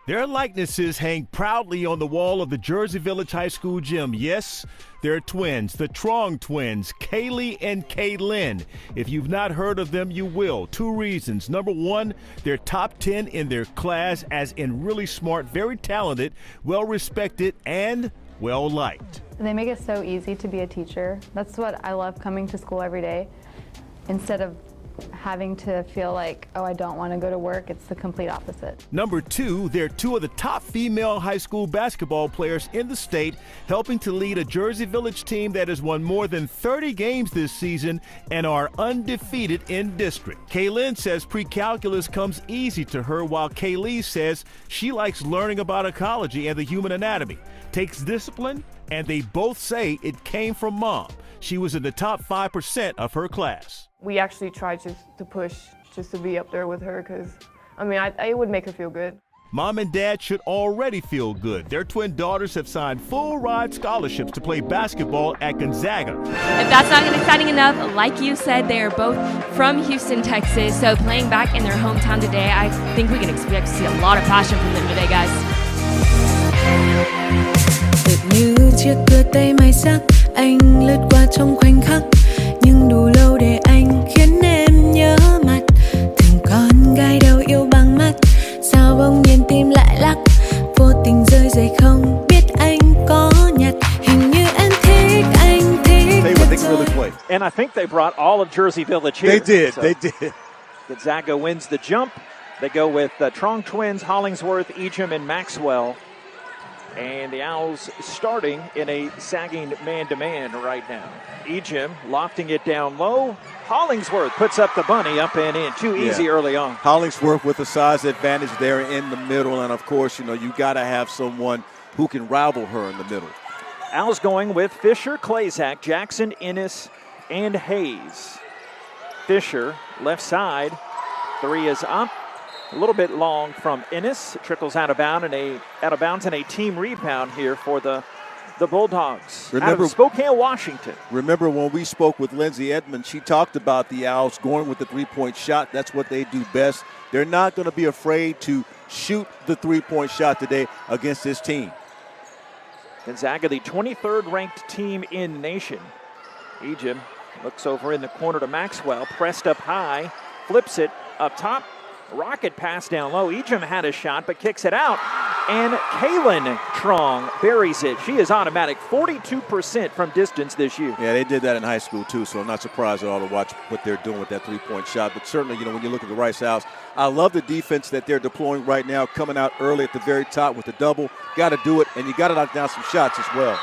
Their likenesses hang proudly on the wall of the Jersey Village High School gym. Yes, they're twins, the Truong twins, Kaylee and Kaylynne. If you've not heard of them, you will. 2 reasons. Number 1, they're top 10 in their class, as in really smart, very talented, well-respected, and well-liked. They make it so easy to be a teacher. That's what I love, coming to school every day. Instead of having to feel like, oh, I don't want to go to work, it's the complete opposite. Number 2, they're 2 of the top female high school basketball players in the state, helping to lead a Jersey Village team that has won more than 30 games this season and are undefeated in district. Kaylynne says pre-calculus comes easy to her, while Kaylee says she likes learning about ecology and the human anatomy, takes discipline, and they both say it came from mom. She was in the top 5% of her class. We actually tried to push just to be up there with her because, I mean, it would make her feel good. Mom and dad should already feel good. Their twin daughters have signed full-ride scholarships to play basketball at Gonzaga. If that's not exciting enough, like you said, they are both from Houston, Texas, so playing back in their hometown today, I think we can expect to see a lot of passion from them today, guys. Như chiếc cưa tay mai sắc, anh lướt qua trong khoảnh khắc, nhưng đủ lâu để anh khiến em nhớ mặt. Từng con gái đâu yêu bằng mắt, sao bỗng nhiên tim lại lắc, vô tình rơi rơi không biết anh có nhặt. Hình như em thích anh thích thật rồi. And I think they brought all of Jersey Village here. They did. Gonzaga wins the jump. They go with the Truong twins, Hollingsworth, Ejim, and Maxwell. And the Owls starting in a sagging man-to-man right now. Ejim lofting it down low. Hollingsworth puts up the bunny, up and in. Too easy early on. Hollingsworth with a size advantage there in the middle. And, of course, you got to have someone who can rival her in the middle. Owls going with Fisher, Klazak, Jackson, Innes, and Hayes. Fisher, left side. 3 is up. A little bit long from Innes. Trickles out of bounds and a team rebound here for the Bulldogs. Out of Spokane, Washington. Remember when we spoke with Lindsay Edmonds, she talked about the Owls going with the three-point shot. That's what they do best. They're not going to be afraid to shoot the three-point shot today against this team. Gonzaga, the 23rd ranked team in the nation. Ejim looks over in the corner to Maxwell, pressed up high, flips it up top. Rocket pass down low. Ejim had a shot, but kicks it out. And Kaylynne Truong buries it. She is automatic, 42% from distance this year. Yeah, they did that in high school, too, so I'm not surprised at all to watch what they're doing with that three-point shot. But certainly, when you look at the Rice Owls, I love the defense that they're deploying right now, coming out early at the very top with the double. Got to do it, and you got to knock down some shots as well.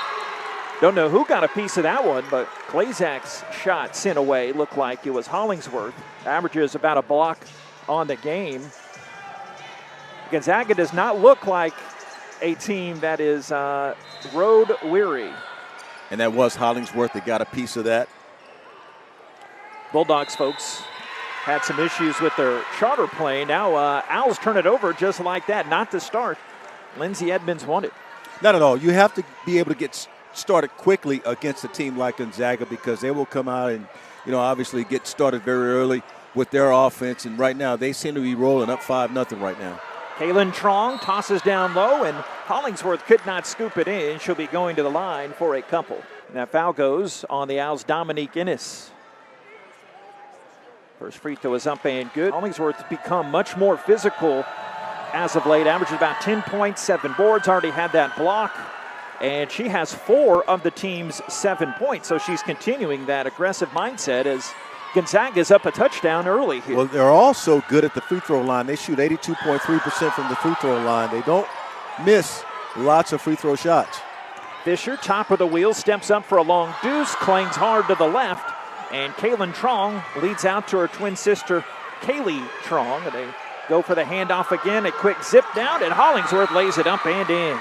Don't know who got a piece of that one, but Klazak's shot sent away. Looked like it was Hollingsworth. Averages about a block on the game. Gonzaga does not look like a team that is road weary. And that was Hollingsworth that got a piece of that. Bulldogs folks had some issues with their charter plane. Now Owls turn it over just like that. Not to start. Lindsay Edmonds won it. Not at all. You have to be able to get started quickly against a team like Gonzaga because they will come out and, obviously get started very early with their offense, and right now they seem to be rolling up 5-0 right now. Kaylynne Truong tosses down low, and Hollingsworth could not scoop it in. She'll be going to the line for a couple. And that foul goes on the Owls' Dominique Innes. First free throw is up and good. Hollingsworth has become much more physical as of late. Averages about 10 points, 7 boards. Already had that block. And she has 4 of the team's 7 points. So she's continuing that aggressive mindset as Gonzaga's up a touchdown early here. Well, they're also good at the free throw line. They shoot 82.3% from the free throw line. They don't miss lots of free throw shots. Fisher, top of the wheel, steps up for a long deuce, clings hard to the left, and Kaylynne Truong leads out to her twin sister, Kaylee Truong. And they go for the handoff again, a quick zip down, and Hollingsworth lays it up and in.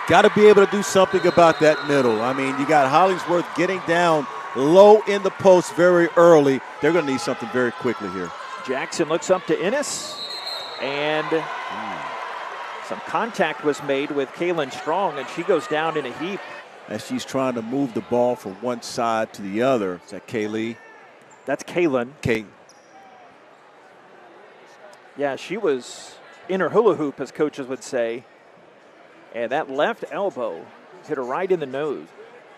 Got to be able to do something about that middle. I mean, you got Hollingsworth getting down low in the post very early. They're going to need something very quickly here. Jackson looks up to Innes, and some contact was made with Kaylynne Truong, and she goes down in a heap. As she's trying to move the ball from one side to the other. Is that Kaylee? That's Kaylynne. Kay. Yeah, she was inner hula hoop, as coaches would say. And that left elbow hit her right in the nose.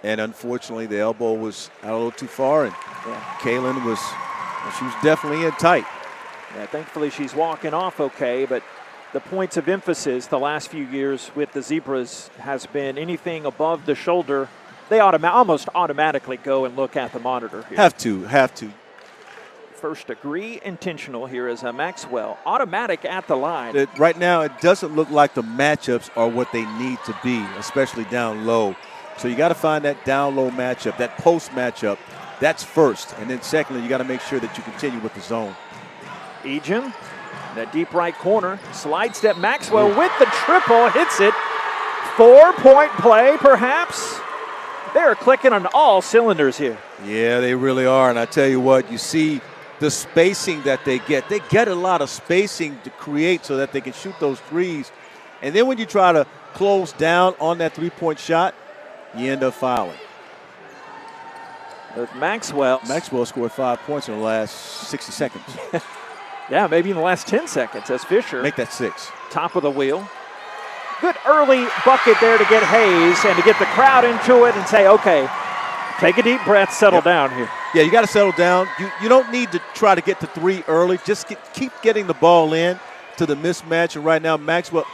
And unfortunately, the elbow was out a little too far, and Kaylynne was definitely in tight. Yeah, thankfully she's walking off okay, but the points of emphasis the last few years with the Zebras has been anything above the shoulder. They almost automatically go and look at the monitor here. Have to. First degree intentional here is a Maxwell. Automatic at the line. Right now, it doesn't look like the matchups are what they need to be, especially down low. So you got to find that down low matchup, that post matchup. That's first. And then secondly, you got to make sure that you continue with the zone. Ejim, that deep right corner. Slide step Maxwell with the triple. Hits it. 4-point play, perhaps. They're clicking on all cylinders here. Yeah, they really are. And I tell you what, you see the spacing that they get. They get a lot of spacing to create so that they can shoot those threes. And then when you try to close down on that three-point shot, you end up fouling. With Maxwell scored 5 points in the last 60 seconds. Yeah, maybe in the last 10 seconds as Fisher. Make that 6. Top of the wheel. Good early bucket there to get Hayes and to get the crowd into it and say, okay, take a deep breath, settle down here. Yeah, you got to settle down. You don't need to try to get to 3 early. Just keep getting the ball in to the mismatch. And right now, Maxwell,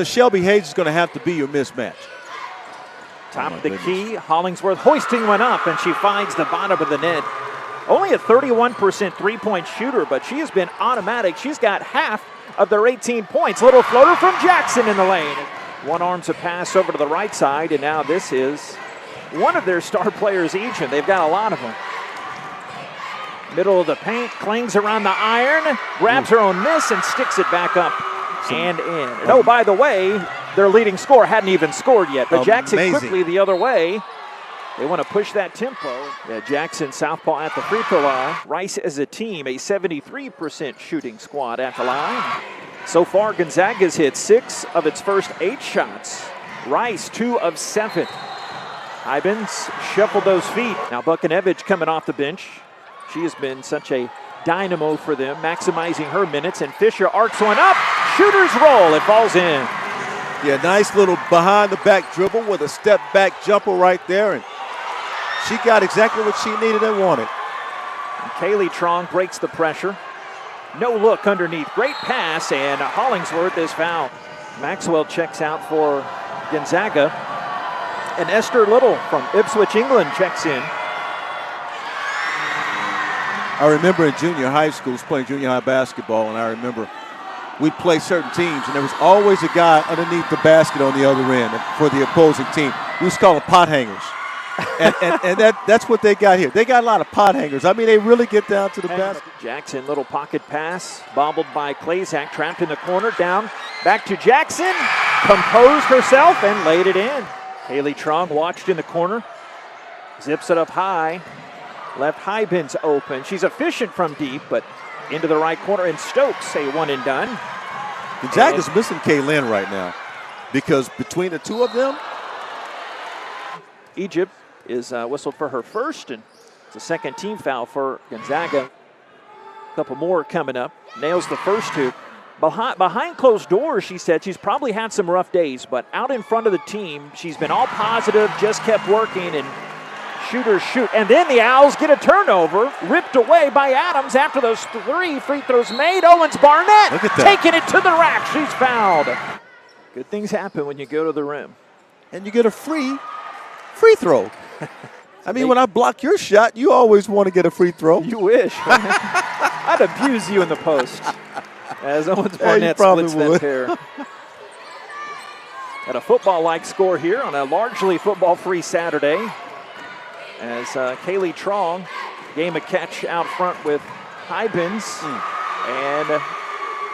Shelby Hayes is going to have to be your mismatch. Top of the key, Hollingsworth hoisting one up, and she finds the bottom of the net. Only a 31% three-point shooter, but she has been automatic. She's got half of their 18 points. Little floater from Jackson in the lane. One arms a pass over to the right side, and now this is one of their star players, Ejim. They've got a lot of them. Middle of the paint, clings around the iron, grabs her own miss, and sticks it back up and in. And oh, by the way, their leading scorer hadn't even scored yet, but Jackson quickly the other way. They want to push that tempo. Yeah, Jackson, southpaw at the free throw line. Rice as a team, a 73% shooting squad at the line. So far, Gonzaga's hit 6 of its first 8 shots. Rice, 2 of 7. Ibens shuffled those feet. Now Buchanevich coming off the bench. She has been such a dynamo for them, maximizing her minutes. And Fisher arcs one up. Shooter's roll. It falls in. Yeah, nice little behind-the-back dribble with a step-back jumper right there. And she got exactly what she needed and wanted. And Kaylynne Truong breaks the pressure. No look underneath. Great pass, and Hollingsworth is fouled. Maxwell checks out for Gonzaga. And Esther Little from Ipswich, England checks in. I remember in junior high schools playing junior high basketball, and I remember we'd play certain teams, and there was always a guy underneath the basket on the other end for the opposing team. We used to call them pot hangers. and that's what they got here. They got a lot of pot hangers. I mean, they really get down to the basket. Jackson, little pocket pass, bobbled by Klazak, trapped in the corner, down, back to Jackson, composed herself and laid it in. Kaylynne Truong watched in the corner, zips it up high, left Hybins open. She's efficient from deep, but into the right corner, and Stokes, a one and done. Gonzaga's missing Kaylynne right now because between the two of them, Egypt is whistled for her first, and it's a second team foul for Gonzaga. A couple more coming up. Nails the first 2. Behind closed doors, she said she's probably had some rough days, but out in front of the team, she's been all positive, just kept working, and shooters shoot. And then the Owls get a turnover, ripped away by Adams after those 3 free throws made. Owens Barnett taking it to the rack. She's fouled. Good things happen when you go to the rim. And you get a free throw. I mean, when I block your shot, you always want to get a free throw. You wish. I'd abuse you in the post. As Owens Barnett splits that pair. At a football-like score here on a largely football-free Saturday. As Kaylynne Truong, game a catch out front with Hybins. And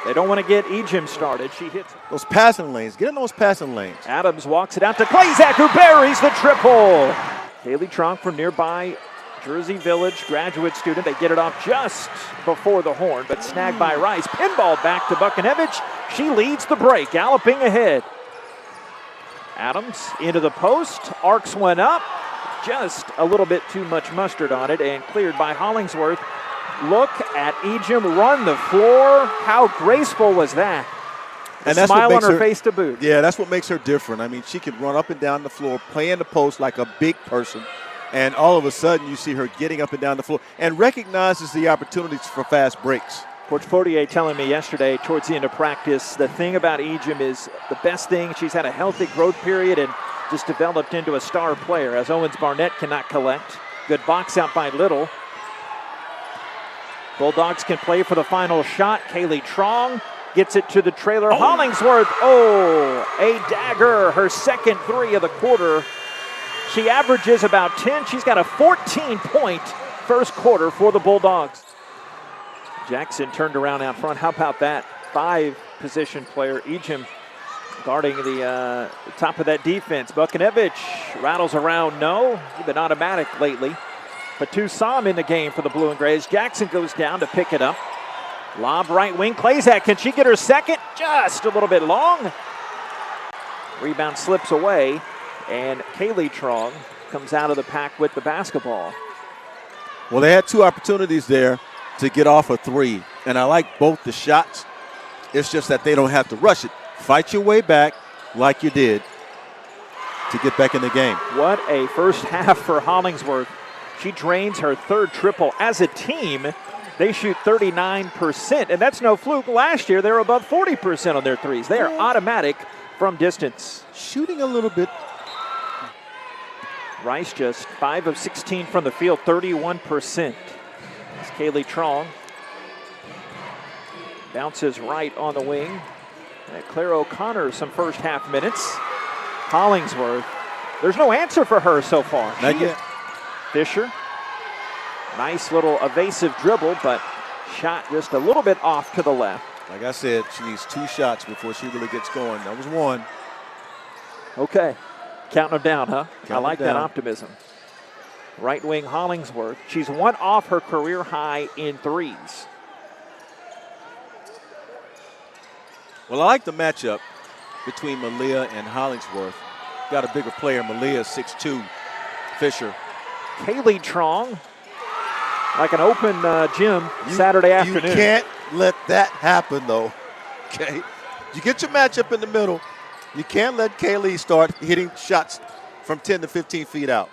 they don't want to get Ejim started. She hits those passing lanes. Get in those passing lanes. Adams walks it out to Klazak, who buries the triple. Kaylynne Truong from nearby Jersey Village, graduate student. They get it off just before the horn, but snagged by Rice. Pinball back to Buchanevich. She leads the break, galloping ahead. Adams into the post, arcs one up. Just a little bit too much mustard on it, and cleared by Hollingsworth. Look at Ejim run the floor. How graceful was that? And that's smile what on makes her face to boot. Yeah, that's what makes her different. I mean, she can run up and down the floor, play in the post like a big person, and all of a sudden you see her getting up and down the floor and recognizes the opportunities for fast breaks. Coach Fortier telling me yesterday towards the end of practice, the thing about Ejim is the best thing, she's had a healthy growth period and just developed into a star player, as Owens Barnett cannot collect. Good box out by Little. Bulldogs can play for the final shot. Kaylynne Truong gets it to the trailer. Hollingsworth, a dagger, her second three of the quarter. She averages about 10. She's got a 14-point first quarter for the Bulldogs. Jackson turned around out front. How about that? 5-position player. Ejim guarding the top of that defense. Buchanevich rattles around. No, he's been automatic lately. But Tucson in the game for the Blue and Grays. Jackson goes down to pick it up. Lob right wing. Klazak, can she get her second? Just a little bit long. Rebound slips away. And Kaylynne Truong comes out of the pack with the basketball. Well, they had 2 opportunities there to get off a 3. And I like both the shots. It's just that they don't have to rush it. Fight your way back like you did to get back in the game. What a first half for Hollingsworth. She drains her third triple. As a team, they shoot 39%, and that's no fluke. Last year, they were above 40% on their threes. They are automatic from distance. Shooting a little bit. Rice just 5 of 16 from the field, 31%. It's Kaylynne Truong. Bounces right on the wing. And Claire O'Connor some first half minutes. Hollingsworth, there's no answer for her so far. Not yet. Fisher, nice little evasive dribble, but shot just a little bit off to the left. Like I said, she needs 2 shots before she really gets going. That was 1. Okay, counting them down, huh? I like that down. optimism. Right wing Hollingsworth, she's 1 off her career high in threes. Well, I like the matchup between Malia and Hollingsworth. Got a bigger player. Malia 6'2", Fisher. Kaylynne Truong, like an open gym Saturday afternoon. You can't let that happen, though. Okay, you get your matchup in the middle. You can't let Kaylynne start hitting shots from 10 to 15 feet out.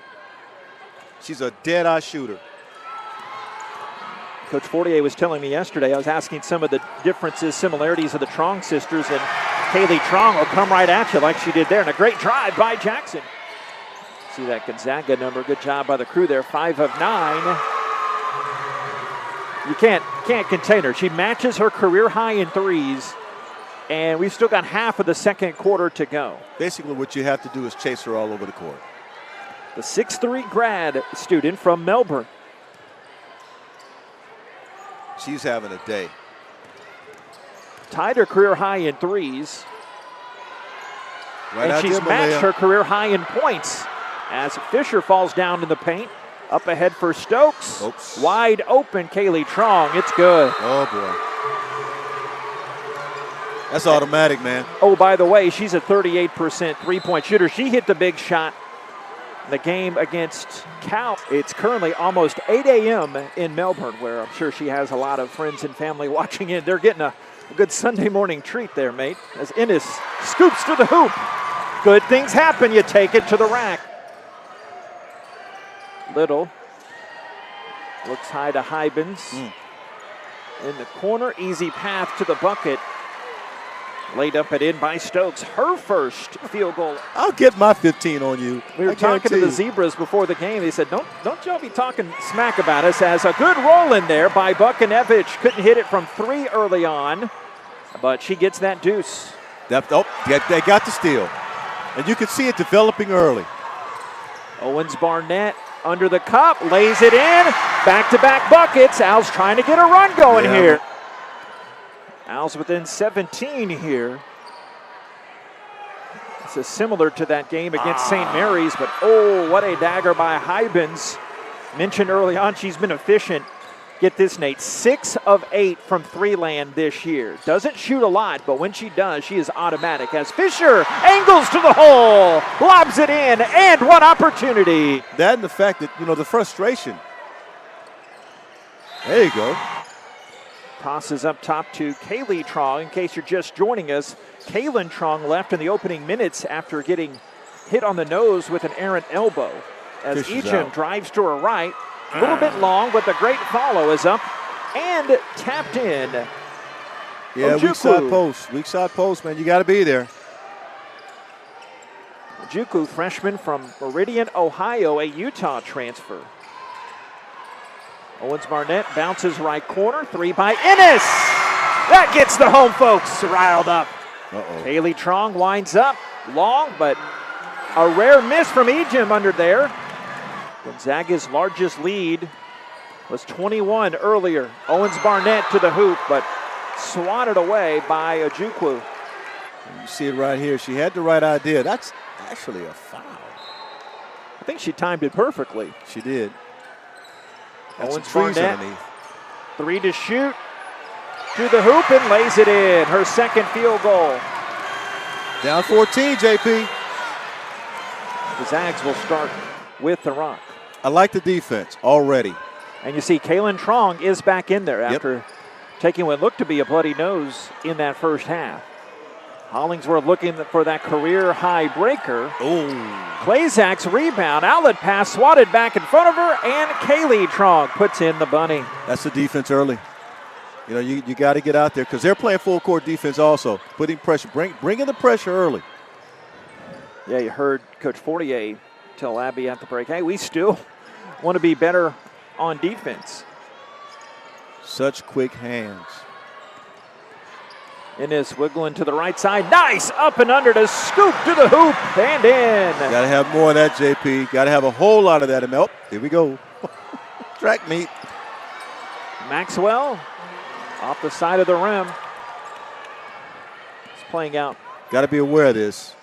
She's a dead-eye shooter. Coach Fortier was telling me yesterday, I was asking some of the differences, similarities of the Truong sisters, and Kaylynne Truong will come right at you like she did there. And a great drive by Jackson. See that Gonzaga number. Good job by the crew there. 5 of 9. You can't contain her. She matches her career high in threes, and we've still got half of the second quarter to go. Basically, what you have to do is chase her all over the court. The 6'3" grad student from Melbourne. She's having a day. Tied her career high in threes. Right and out she's there, matched Malia. her career high in points as Fisher falls down in the paint. Up ahead for Stokes. Oops. Wide open, Kaylynne Truong. It's good. Oh, boy. That's automatic, man. Oh, by the way, she's a 38% three-point shooter. She hit the big shot in the game against Cal. It's currently almost 8 a.m. in Melbourne, where I'm sure she has a lot of friends and family watching in. They're getting a good Sunday morning treat there, mate, as Ennis scoops to the hoop. Good things happen. You take it to the rack. Little looks high to Hybens. In the corner, easy path to the bucket. Laid up and in by Stokes. Her first field goal. I'll get my 15 on you. We were talking to the Zebras before the game. They said, don't y'all be talking smack about us, as a good roll in there by Buchanevich. Couldn't hit it from 3 early on, but she gets that deuce. They got the steal. And you can see it developing early. Owens Barnett under the cup, lays it in. Back-to-back buckets. Al's trying to get a run going here. Al's within 17 here. This is similar to that game against St. Mary's, but oh, what a dagger by Hybens. Mentioned early on, she's been efficient. Get this, Nate, 6 of 8 from 3-land this year. Doesn't shoot a lot, but when she does, she is automatic. As Fisher angles to the hole, lobs it in, and one opportunity. That and the fact that, the frustration. There you go. Tosses up top to Kaylynne Truong. In case you're just joining us, Kaylynne Truong left in the opening minutes after getting hit on the nose with an errant elbow. As Ejim drives to her right, a little bit long, but the great follow is up and tapped in. Yeah, weak side post, man. You got to be there. Ojukwu, freshman from Meridian, Ohio, a Utah transfer. Owens Barnett bounces right corner, 3 by Ennis. That gets the home folks riled up. Kaylynne Truong winds up, long, but a rare miss from Ejim under there. Gonzaga's largest lead was 21 earlier. Owens Barnett to the hoop, but swatted away by Ojukwu. You see it right here. She had the right idea. That's actually a foul. I think she timed it perfectly. She did. Owens Barnett, 3 to shoot, to the hoop and lays it in. Her second field goal. Down 14, JP. The Zags will start with the rock. I like the defense already. And you see Kaylynne Truong is back in there after taking what looked to be a bloody nose in that first half. Hollingsworth looking for that career high breaker. Klazak's rebound, outlet pass swatted back in front of her, and Kaylynne Truong puts in the bunny. That's the defense early. You know, you got to get out there because they're playing full court defense also, putting pressure, bringing the pressure early. Yeah, you heard Coach Fortier tell Abby at the break, hey, we still want to be better on defense. Such quick hands. Ennis wiggling to the right side. Nice! Up and under to scoop to the hoop and in. Got to have more of that, JP. Got to have a whole lot of that. Oh, here we go. Track meet. Maxwell off the side of the rim. It's playing out. Got to be aware of this.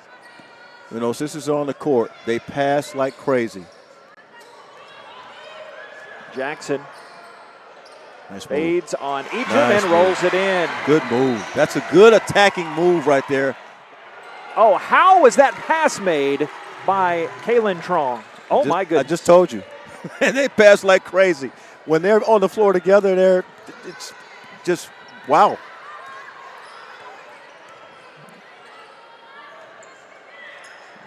You know, sisters are on the court. They pass like crazy. Jackson nice fades on Ejim and rolls it in. Good move. That's a good attacking move right there. Oh, how was that pass made by Kaylynne Truong? Oh, my goodness. I just told you. And they pass like crazy. When they're on the floor together, it's just, wow.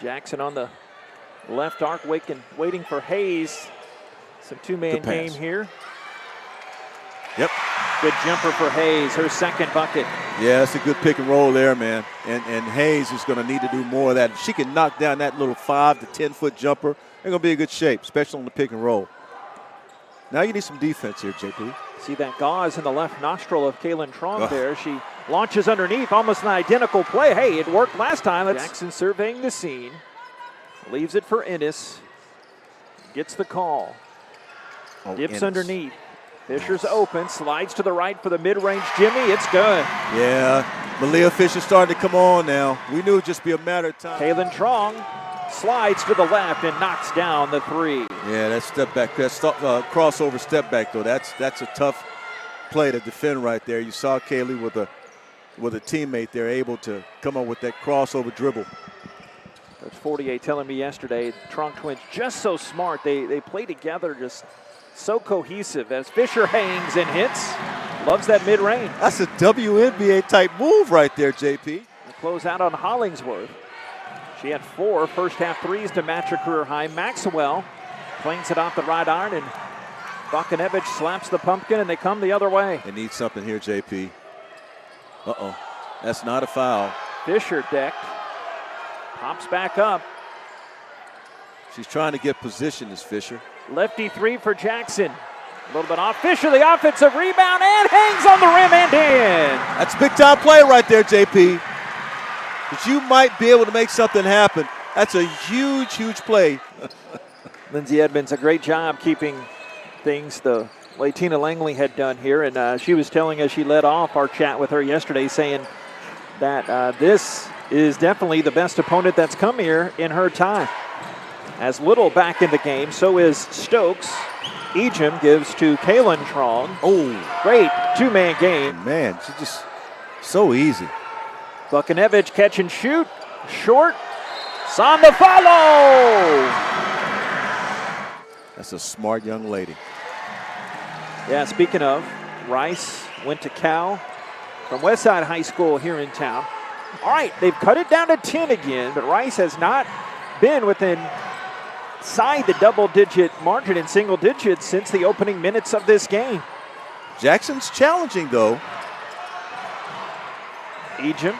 Jackson on the left arc, waiting for Hayes. Some two-man game here. Yep. Good jumper for Hayes, her second bucket. Yeah, that's a good pick and roll there, man. And Hayes is going to need to do more of that. If she can knock down that little 5 to 10 foot jumper, they're going to be in good shape, especially on the pick and roll. Now you need some defense here, JP. See that gauze in the left nostril of Kaylynne Truong there. She launches underneath, almost an identical play. Hey, it worked last time. Jackson surveying the scene. Leaves it for Ennis. Gets the call. Dips Ennis underneath. Fisher's open, slides to the right for the mid-range Jimmy. It's good. Yeah, Malia Fisher starting to come on now. We knew it'd just be a matter of time. Kaylynne Truong slides to the left and knocks down the 3. Yeah, that step back, that crossover step back though. That's a tough play to defend right there. You saw Kaylee with a teammate there able to come up with that crossover dribble. Coach Fortier telling me yesterday, Truong twins just so smart. They play together just so cohesive as Fisher hangs and hits. Loves that mid-range. That's a WNBA type move right there, JP. The close out on Hollingsworth. She had 4 first half threes to match her career high. Maxwell flings it off the right iron, and Buchanevich slaps the pumpkin, and they come the other way. They need something here, JP. Uh-oh. That's not a foul. Fisher decked. Pops back up. She's trying to get position, is Fisher. Lefty 3 for Jackson. A little bit off. Fisher, the offensive rebound, and hangs on the rim and in. That's a big-time play right there, JP. But you might be able to make something happen. That's a huge, huge play. Lindsay Edmonds, a great job keeping things the way Tina Langley had done here. And she was telling us, she led off our chat with her yesterday, saying that this is definitely the best opponent that's come here in her time. As Little back in the game, so is Stokes. Ejim gives to Kaylynne Truong. Oh, great two-man game. Man, she's just so easy. Buchanevich catch and shoot. Short. On the follow. That's a smart young lady. Yeah, speaking of, Rice went to Cal from Westside High School here in town. All right, they've cut it down to 10 again, but Rice has not been within side the double-digit margin in single digits since the opening minutes of this game. Jackson's challenging, though. Ejim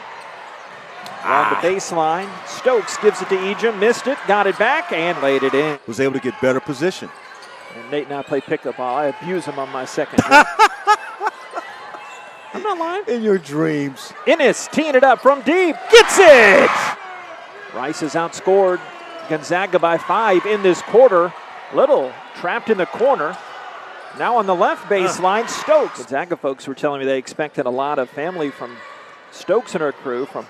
on the baseline. Stokes gives it to Ejim, missed it, got it back, and laid it in. Was able to get better position. And Nate and I play pickup ball. I abuse him on my second. I'm not lying. In your dreams. Ennis teeing it up from deep. Gets it! Rice has outscored Gonzaga by 5 in this quarter. Little trapped in the corner. Now on the left baseline, Stokes. Gonzaga folks were telling me they expected a lot of family from Stokes and her crew from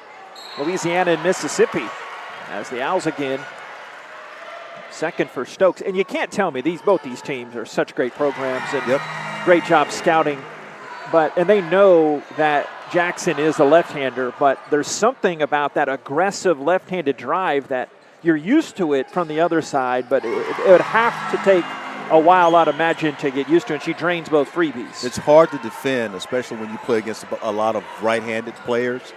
Louisiana and Mississippi. As the Owls again, second for Stokes. And you can't tell me both these teams are such great programs and great job scouting. And they know that Jackson is a left-hander, but there's something about that aggressive left-handed drive that you're used to it from the other side, but it would have to take a while out of Magin to get used to, and she drains both freebies. It's hard to defend, especially when you play against a lot of right-handed players.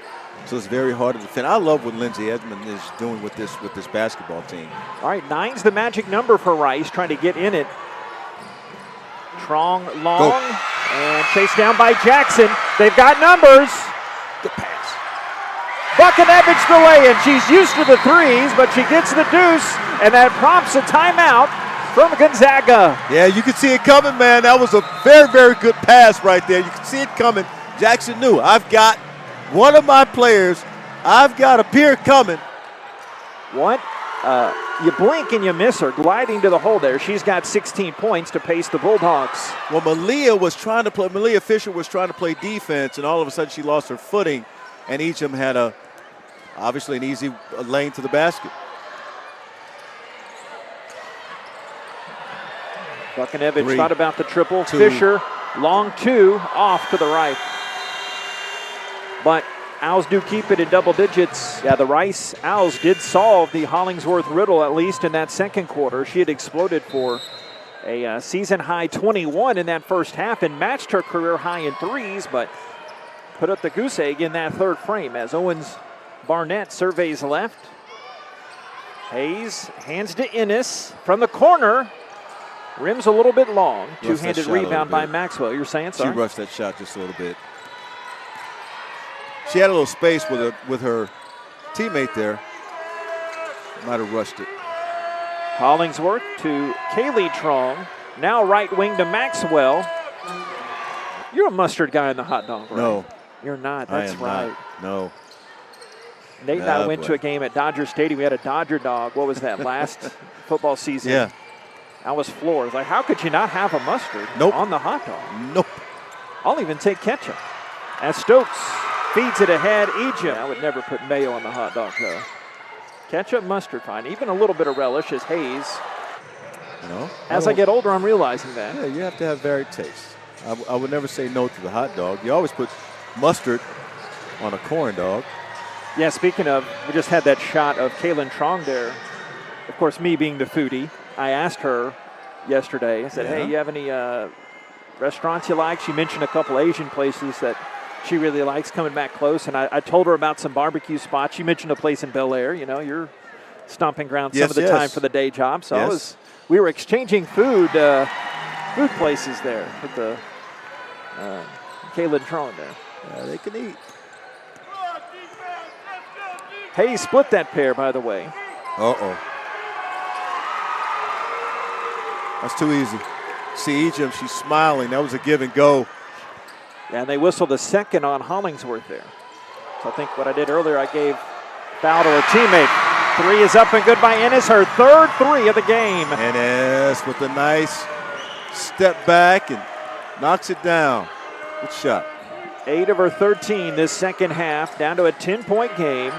So it's very hard to defend. I love what Lindsay Edmond is doing with this basketball team. All right, 9's the magic number for Rice, trying to get in it. Truong long, and chased down by Jackson. They've got numbers. Good pass. Buchanevich the lay-in. She's used to the threes, but she gets the deuce, and that prompts a timeout from Gonzaga. Yeah, you can see it coming, man. That was a very, very good pass right there. You can see it coming. Jackson knew, I've got one of my players. I've got a peer coming. What? You blink and you miss her, gliding to the hole there. She's got 16 points to pace the Bulldogs. Well, Malia Fisher was trying to play defense, and all of a sudden she lost her footing, and Ejim had obviously an easy lane to the basket. Buchanevich thought about the triple. Fisher, long 2, off to the right. But Owls do keep it in double digits. Yeah, the Rice Owls did solve the Hollingsworth riddle, at least in that second quarter. She had exploded for a season-high 21 in that first half and matched her career high in threes, but put up the goose egg in that third frame as Owens Barnett surveys left. Hayes hands to Ennis from the corner. Rim's a little bit long. Two-handed rebound by Maxwell. You're saying, sorry? She rushed that shot just a little bit. She had a little space with her teammate there. Might have rushed it. Hollingsworth to Kaylynne Truong. Now right wing to Maxwell. You're a mustard guy in the hot dog, right? No. You're not. That's right. Not. No. Nate and I went to a game at Dodger Stadium. We had a Dodger dog. What was that, last football season? Yeah. That was floors. Like, how could you not have a mustard on the hot dog? Nope. I'll even take ketchup. As Stokes feeds it ahead, Ejim. I would never put mayo on the hot dog, though. Ketchup, mustard, fine. Even a little bit of relish as Hayes. You know, as I get older, I'm realizing that. Yeah, you have to have varied tastes. I would never say no to the hot dog. You always put mustard on a corn dog. Yeah, speaking of, we just had that shot of Kaylynne Truong there. Of course, me being the foodie, I asked her yesterday. I said, hey, you have any restaurants you like? She mentioned a couple Asian places that she really likes, coming back close. And I told her about some barbecue spots. She mentioned a place in Bel Air. You know, you're stomping ground some of the time for the day job. So we were exchanging food places there with the Kaylynne Truong there. Yeah, they can eat. Hayes split that pair, by the way. Uh-oh. That's too easy. See Ejim, she's smiling. That was a give and go. Yeah, and they whistled a second on Hollingsworth there. So I think what I did earlier, I gave foul to her teammate. 3 is up and good by Ennis, her third 3 of the game. Ennis with a nice step back and knocks it down. Good shot. 8 of her 13 this second half, down to a 10-point game.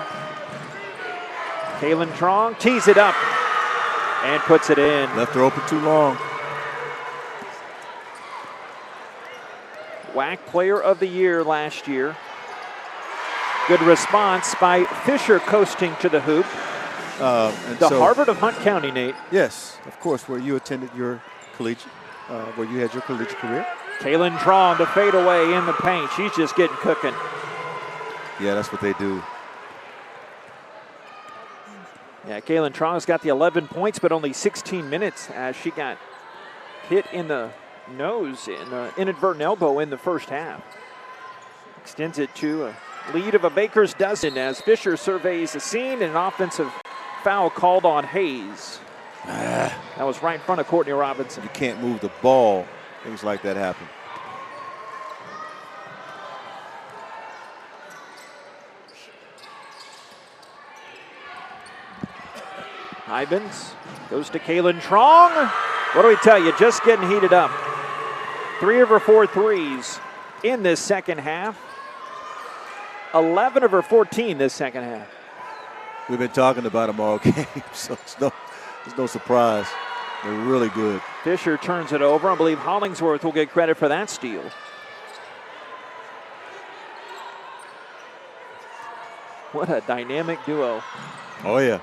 Kaylynne Truong tees it up and puts it in. Left her open too long. WAC Player of the Year last year. Good response by Fisher coasting to the hoop. Harvard of Hunt County, Nate. Yes, of course, where you attended your collegiate, where you had your collegiate career. Kaylynne Truong to fade away in the paint. She's just getting cooking. Yeah, that's what they do. Yeah, Kaylynne Truong's got the 11 points, but only 16 minutes as she got hit in the nose in an inadvertent elbow in the first half. Extends it to a lead of a baker's dozen as Fisher surveys the scene, and an offensive foul called on Hayes. That was right in front of Courtney Robinson. You can't move the ball. Things like that happen. Ejim goes to Kaylynne Truong. What do we tell you? Just getting heated up. 3 of her 4 threes in this second half. 11 of her 14 this second half. We've been talking about them all game, so it's no surprise. They're really good. Fisher turns it over. I believe Hollingsworth will get credit for that steal. What a dynamic duo. Oh, yeah.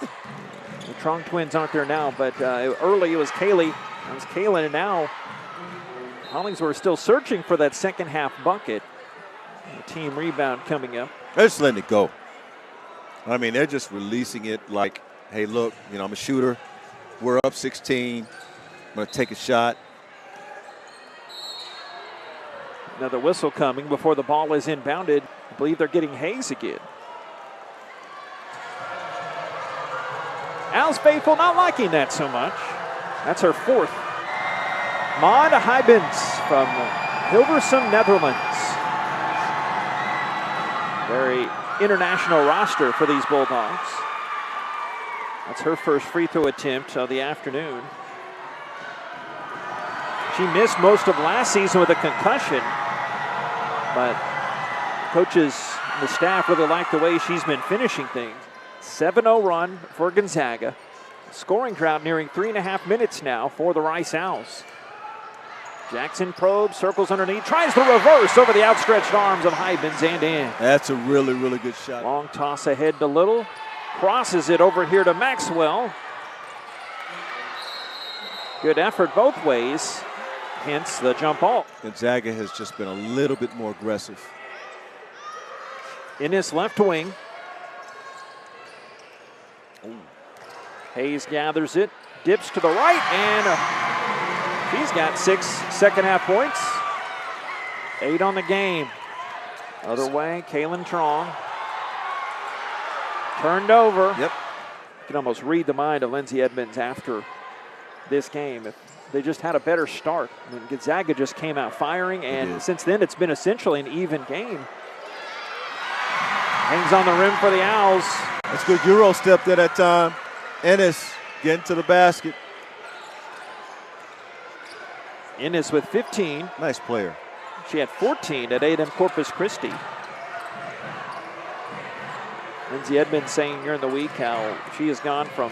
The Truong twins aren't there now, but early it was Kaylynne, and now Hollingsworth still searching for that second half bucket. The team rebound coming up. They're just letting it go. I mean, they're just releasing it like, hey, look, I'm a shooter. We're up 16. I'm going to take a shot. Another whistle coming before the ball is inbounded. I believe they're getting Hayes again. Al's faithful not liking that so much. That's her 4th. Maud Ejim from Hilversum, Netherlands. Very international roster for these Bulldogs. That's her first free throw attempt of the afternoon. She missed most of last season with a concussion, but coaches and the staff really like the way she's been finishing things. 7-0 run for Gonzaga. Scoring drought nearing 3.5 minutes now for the Rice Owls. Jackson probes, circles underneath, tries the reverse over the outstretched arms of Ejim and in. That's a really, really good shot. Long toss ahead to Little. Crosses it over here to Maxwell. Good effort both ways, hence the jump ball. Gonzaga has just been a little bit more aggressive. In his left wing. Hayes gathers it, dips to the right, and she's got 6 second half points. 8 on the game. Other way, Kaylynne Truong. Turned over. Yep. You can almost read the mind of Lindsay Edmonds after this game. If they just had a better start. I mean, Gonzaga just came out firing, and since then it's been essentially an even game. Hangs on the rim for the Owls. That's good Euro step there that time. Ennis getting to the basket. Ennis with 15. Nice player. She had 14 at A&M Corpus Christi. Lindsay Edmonds saying during the week how she has gone from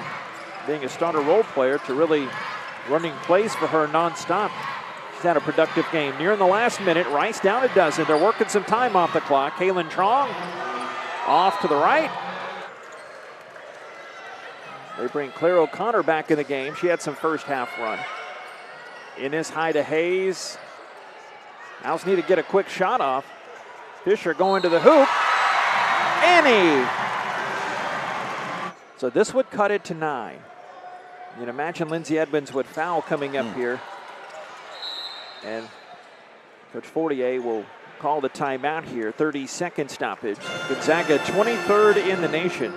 being a starter role player to really running plays for her nonstop. She's had a productive game. Near in the last minute, Rice down a dozen. They're working some time off the clock. Kaylynne Truong off to the right. They bring Claire O'Connor back in the game. She had some first half run. Ennis high to Hayes. Owls need to get a quick shot off. Fisher going to the hoop. Annie! So this would cut it to 9. You can imagine Lindsay Edmonds would foul coming up here. And Coach Fortier will call the timeout here. 30-second stoppage. Gonzaga 23rd in the nation.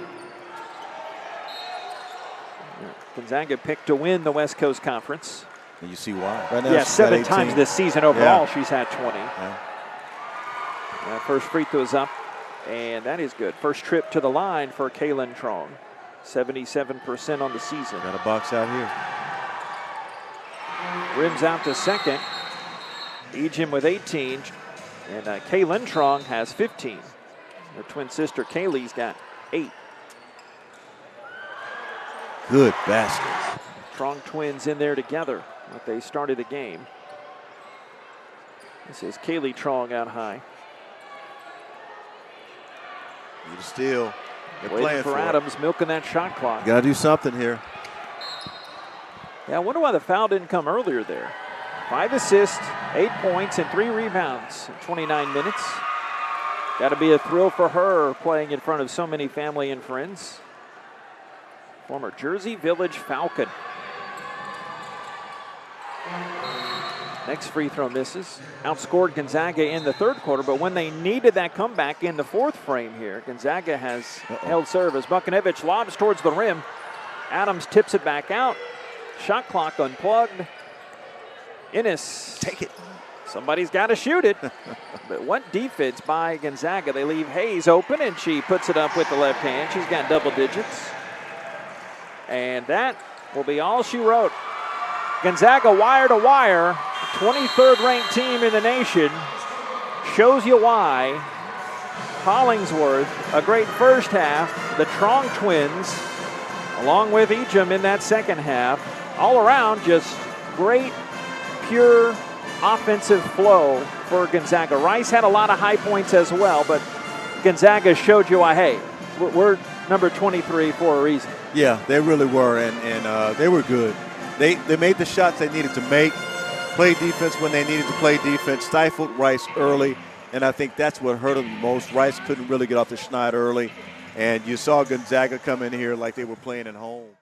Gonzaga picked to win the West Coast Conference. And you see why. Right now, yeah, 7 times this season overall she's had 20. Yeah. That first free throw is up, and that is good. First trip to the line for Kaylynne Truong. 77% on the season. Got a box out here. Rims out to second. Ejim with 18, and Kaylynne Truong has 15. Her twin sister Kaylee's got 8. Good basket. Truong twins in there together, but they started the game. This is Kaylee Truong out high. Need a steal. They're Waiting playing for it. Adams, milking that shot clock. Got to do something here. Yeah, I wonder why the foul didn't come earlier there. 5 assists, 8 points, and 3 rebounds in 29 minutes. Got to be a thrill for her playing in front of so many family and friends. Former Jersey Village Falcon. Next free throw misses. Outscored Gonzaga in the third quarter, but when they needed that comeback in the fourth frame here, Gonzaga has held serve as Buchnevich lobs towards the rim. Adams tips it back out. Shot clock unplugged. Innes. Take it. Somebody's got to shoot it. But what defense by Gonzaga. They leave Hayes open, and she puts it up with the left hand. She's got double digits. And that will be all she wrote. Gonzaga wire to wire, 23rd ranked team in the nation. Shows you why. Hollingsworth, a great first half. The Truong twins, along with Ejim in that second half. All around, just great, pure offensive flow for Gonzaga. Rice had a lot of high points as well, but Gonzaga showed you why, hey, we're number 23 for a reason. Yeah, they really were, and they were good. They made the shots they needed to make, played defense when they needed to play defense, stifled Rice early, and I think that's what hurt them the most. Rice couldn't really get off the schneid early, and you saw Gonzaga come in here like they were playing at home.